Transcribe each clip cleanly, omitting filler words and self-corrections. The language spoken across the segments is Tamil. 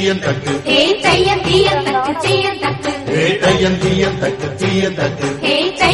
தீயன் தக்கு ஹே தையன் தீயன் தக்கு தீயன் தக்கு ஹே தையன் தீயன் தக்கு தீயன் தக்கு ஹே தை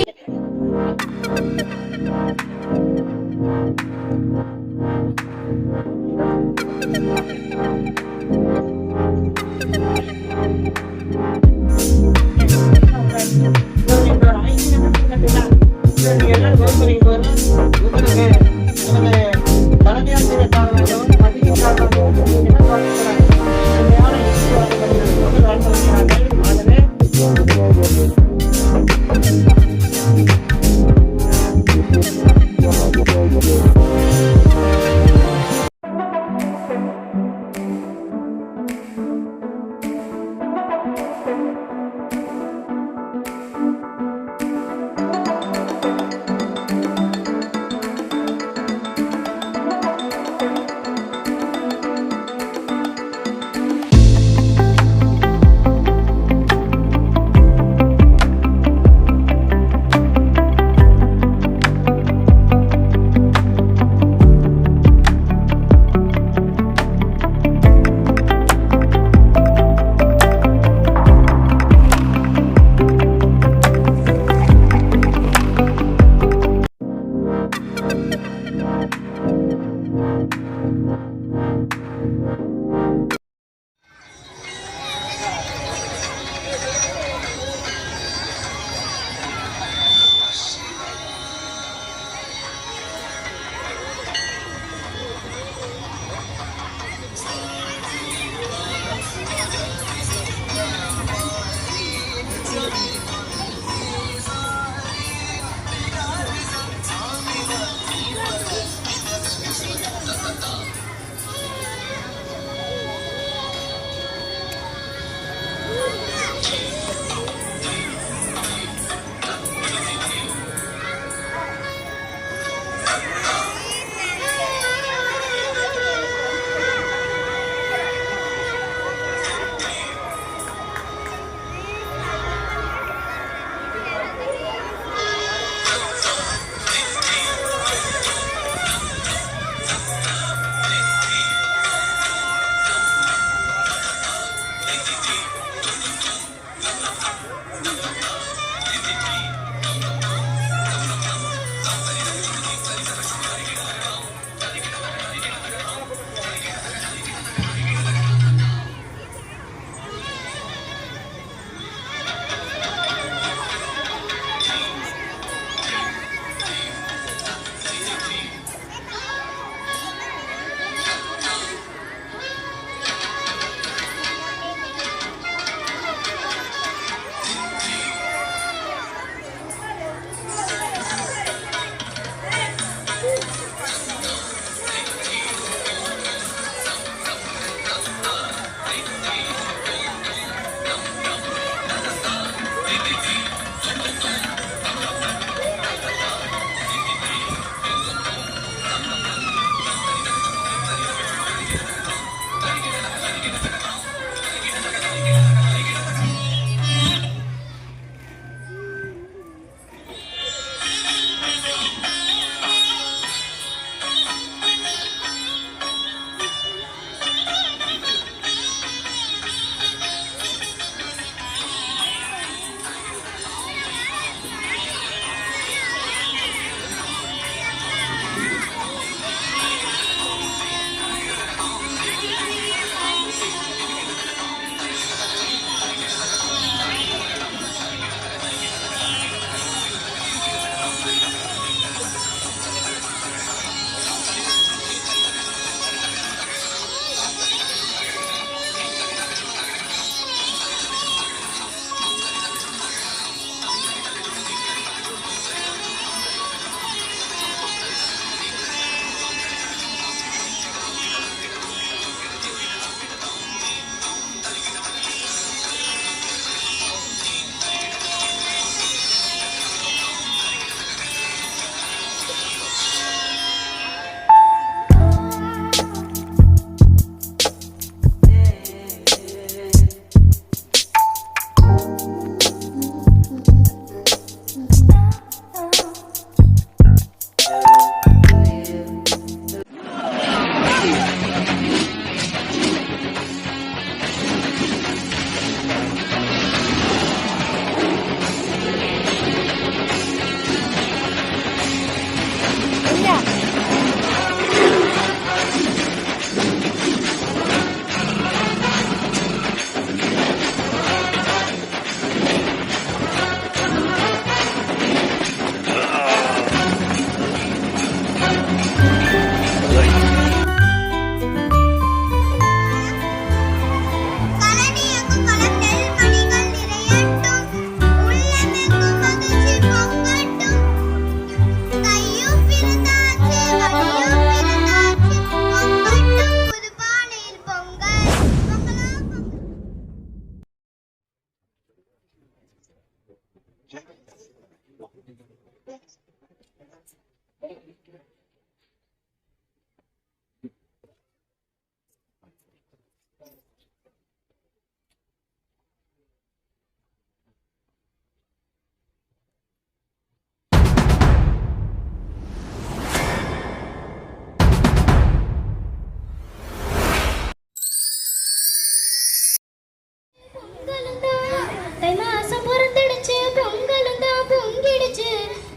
தை மாசம் பிறந்துடுச்சு பொங்கலும் தான் பொங்கிடுச்சு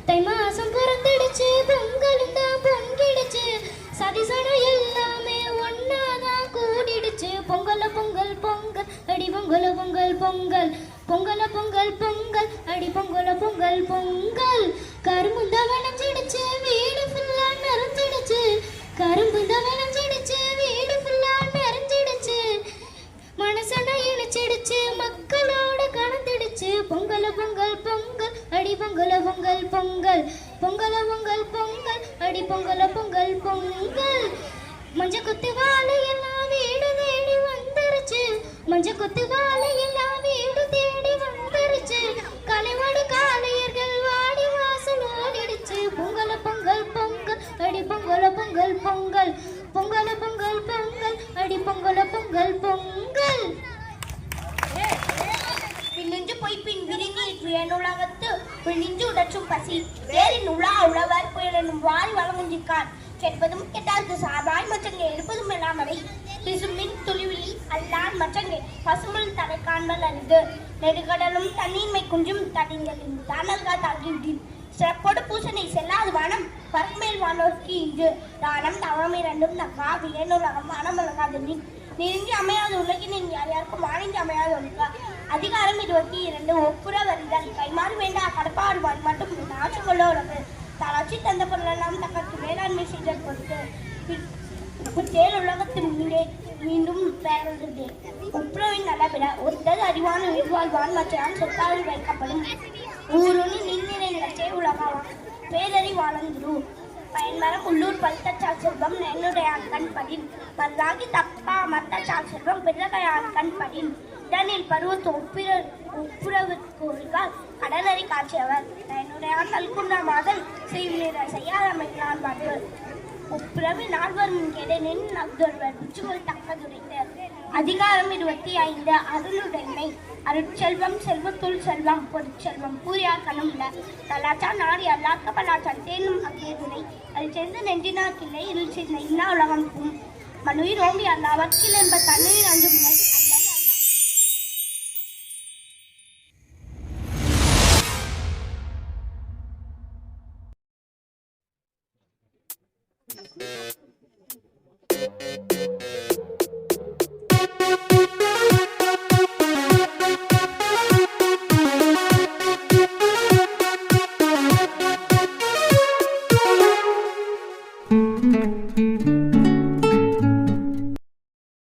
தை மாசம் பிறந்துடுச்சு பொங்கலும் தான் பொங்கிடுச்சு சதிசனம் எல்லாமே ஒன்னாதான் கூடிடுச்சு பொங்கல பொங்கல் பொங்கல் அடி பொங்கல பொங்கல் பொங்கல் பொங்கல பொங்கல் பொங்கல் அடி பொங்கல பொங்கல் பொங்கல் கரும்புந்த விளைஞ்சிடுச்சு வீடு ஃபுல்லா நிறைஞ்சிடுச்சு கரும்புந்த விளைஞ்சிடுச்சு வீடு ஃபுல்லா நிறைஞ்சிடுச்சு மனசன இணைச்சிடுச்சு மக்களோட கலந்துடுச்சு பொங்கல பொங்கல் பொங்கல் அடி பொங்கல பொங்கல் பொங்கல் பொங்கல பொங்கல் பொங்கல் அடி பொங்கல பொங்கல் பொங்கல் மஞ்ச கொத்து வாழை எல்லாம் வீடு தேடி வந்துருச்சு மஞ்ச கொத்து வாழை எல்லாம் வீடு தேடி வந்துருச்சு கலைவாடு காளையர்கள் வாடி வாசல் ஓடிடுச்சு பொங்கல பொங்கல் பொங்கல் அடி பொங்கல பொங்கல் பொங்கல் பொங்கல பொங்கல் பொங்கல் அடி பொங்கல பொங்கல் பொங்கல் பின்னின்று போய் பின் விரிநீற்று என் உலகத்து பின்னின்று உடற்றும் பசி வேறின் உலா உழவர் புயலெனும் வாரி வளமுஞ்சிக்கான் கேட்பதும் கெட்டார்க்கு சாதாய் மற்றங்கே எடுப்பதும் எல்லாம் பிசுமின் துளிவிலி அல்லான் மற்றங்கே பசுமல் தலை காண்பல் அரிது நெடுகடலும் தண்ணீர்மை குஞ்சும் தடிங்களின் தானல்கா தாழ்கின்றேன் சிறப்போடு பூசனை செல்லாது வானம் பரமேல் வானோர்க்கு இன்று தானம் தவம் இரண்டும் நகா வியனுலகம் வானம் வழங்காது நெருங்கி அமையாத உலகினின் யார் யாருக்கும் வாணிஞ்சு அமையாத ஒழுங்கா அதிகாரம் 22 ஒப்புற வரிதல் கைமாறு வேண்டா கடப்பாடுவான் மட்டும் நாச்சு கொள்ள உலகு தளர்ச்சி தந்த பொருளெல்லாம் தக்கத்து வேளாண்மை செய்தல் பொறுத்து தேல் உலகத்தின் மீண்டும் பேரே ஒப்புரவின் நலவிட ஒருத்தது அறிவான உயிர்வாழ்வான் மற்றான் சொத்தாவில் வைக்கப்படும் ஊருணி நின்னிறை நிலச்சே உலகாவான் பேரறிவாளந்துரு பயன்மரம் உள்ளூர் பல்தச்சால் செல்வம் என்னுடைய கண் பதின் மருதாகி தப்பா மத்தச்சால் செல்வம் பிறகையான் கண் பதின் இதனில் பருவத்து ஒப்புரவிற்கோரிகால் கடலறி காட்சியவர் என்னுடைய நல்குண்ட மாதல் செய்யாதமைக்கிறான் பாடுவர் ஒப்புரவு நால்வரும் கெடனின் நப்தொருவர் உச்சுகள் தக்கதுரைத்த அதிகாரம் 25 அருளுடைமை அருட்செல்வம் செல்வத்துள் செல்வம் பொருட்செல்வம் கூறியார் கணமுள்ள தலாச்சா நாடி அல்லாக்க பலாச்சான் தேனும் அக்கேதுரை அது சென்று நெஞ்சினார் கிள்ளை இருள் செய்த இன்னா உலகம் மனுயிர் ஓம்பி அல்லா வக்கில் என்ப தண்ணீர் அஞ்சும் Thank you.